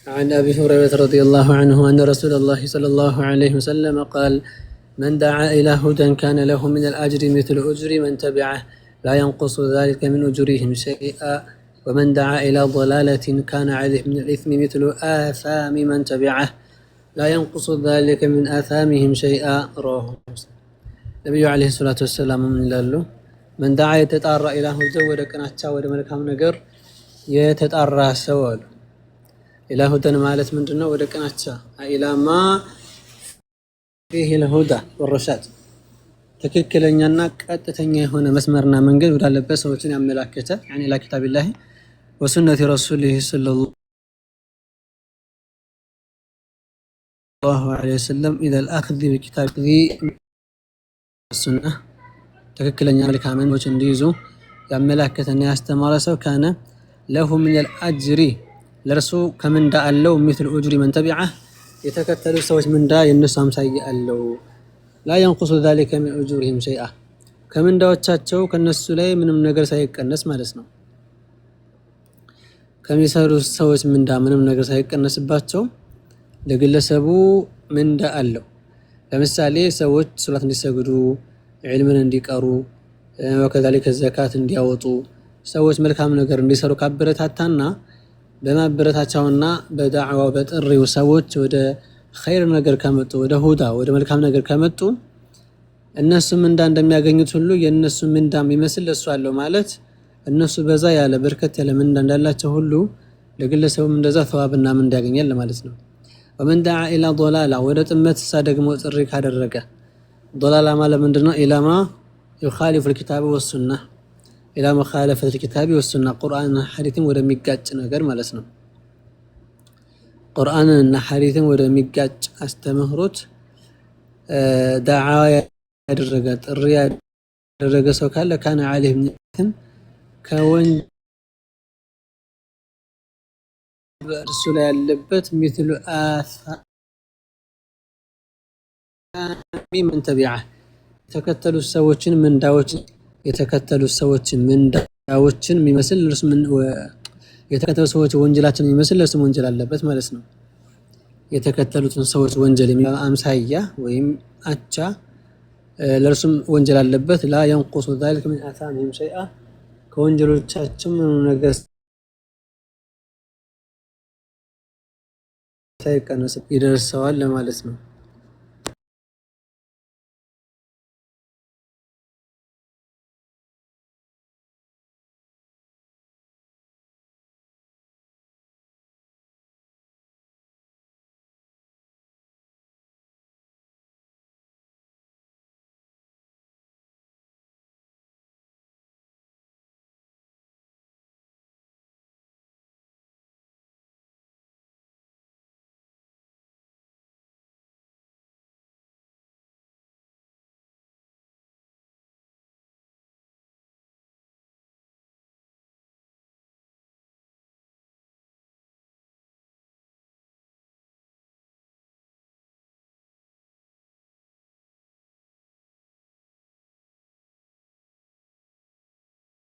عن أبي هريرة رضي الله عنه أن رسول الله صلى الله عليه وسلم قال: من دعا إلى هدى كان له من الأجر مثل أجر من تبعه لا ينقص ذلك من أجورهم شيئا، ومن دعا إلى ضلالة كان عليه من الإثم مثل آثام من تبعه لا ينقص ذلك من آثامهم شيئا. رواه مسلم. النبي عليه الصلاة والسلام من لالو من دعا يتطارى إلى هدى ودكناتشا ود መልካም ነገር የተጣራ ሰው አሉ። ኢላ ሁደን ማለት ምንድነው? ወደ ቀናቻ ኢላማ فيه الهدى والرشاد ትክክለኛና ቀጥተኛ የሆነ መስመርና መንገድ ወዳለበት ሰዎችን ያመላከተ يعني الى كتاب الله وسنة رسوله صلى الله عليه وسلم إذا الأخذ بكتاب ذي السنة ትክክለኛ መልካሞች እንዲይዙ ያመላከተና ያስተማረ ሰው ካነ له من الأجر ለርሱ ከምንዳ አለው مثل أجر من تبعه የተከተሉ ሰዎች ምንዳ የነሱ አምሳያ አለው። لا ينقص ذلك من أجورهم شيئا ከምንዳዎቻቸው ከነሱ ላይ ምንም ነገር ሳይቀነስ ማለት ነው። ከሚሰሩ ሰዎች ምንዳ ምንም ነገር ሳይቀነስባቸው ለግለሰቡ ምንዳ አለው። ለምሳሌ ሰዎች ሶላት እንዲሰግዱ፣ ዒልምን እንዲቀሩ፣ ወከዛሊከ ዘካት እንዲያወጡ፣ ሰዎች መልካም ነገር እንዲሰሩ ካበረታታና በማበረታቻውና በዳዕዋው በጥሪው ሰዎች ወደ ኸይር ነገር ከመጡ ወደ ሁዳ ወደ መልካም ነገር ከመጡ እነሱ ምንዳ እንደሚያገኙት ሁሉ የነሱ ምንዳ የሚመስል እሱ አለው ማለት እነሱ በዛ ያለ በርከት ያለ ምንዳ እንዳላቸው ሁሉ ለግለሰቡም እንደዛ ተዋብና ምንዳ ያገኛል ማለት ነው። ومن دعا الى ضلاله ወደ ጥመት ደግሞ ጥሪ ካደረገ ضلاله ማለት ምንድነው? الى ما يخالف الكتاب والسنه الى مخالفه الكتاب والسنه ቁርአንና ሐዲስን ወደሚጋጭ ነገር ማለት ነው። ቁርአንና ሐዲስን ወደሚጋጭ አስተምህሮት ዳዓዋ ያደረገ ጥሪ ያደረገ ሰው ካለ ካነ عليه من ከወን በእርሱ ላይ ያለበት مثل آثام من تبعه የተከተሉ ሰዎችን ምንዳዎችን የሚመስል እርሱ የተከተሉ ሰዎች ወንጀላችን የሚመስል እርሱ ወንጀል አለበት ማለት ነው። የተከተሉትን ሰዎች ወንጀል አምሳያ ወይም አቻ ለእርሱም ወንጀል አለበት። لا ينقص ذلك من آثامهم شيئا ከወንጀሎቻቸው ነገር ሳይቀነስ ይደርሰዋል ለማለት ነው።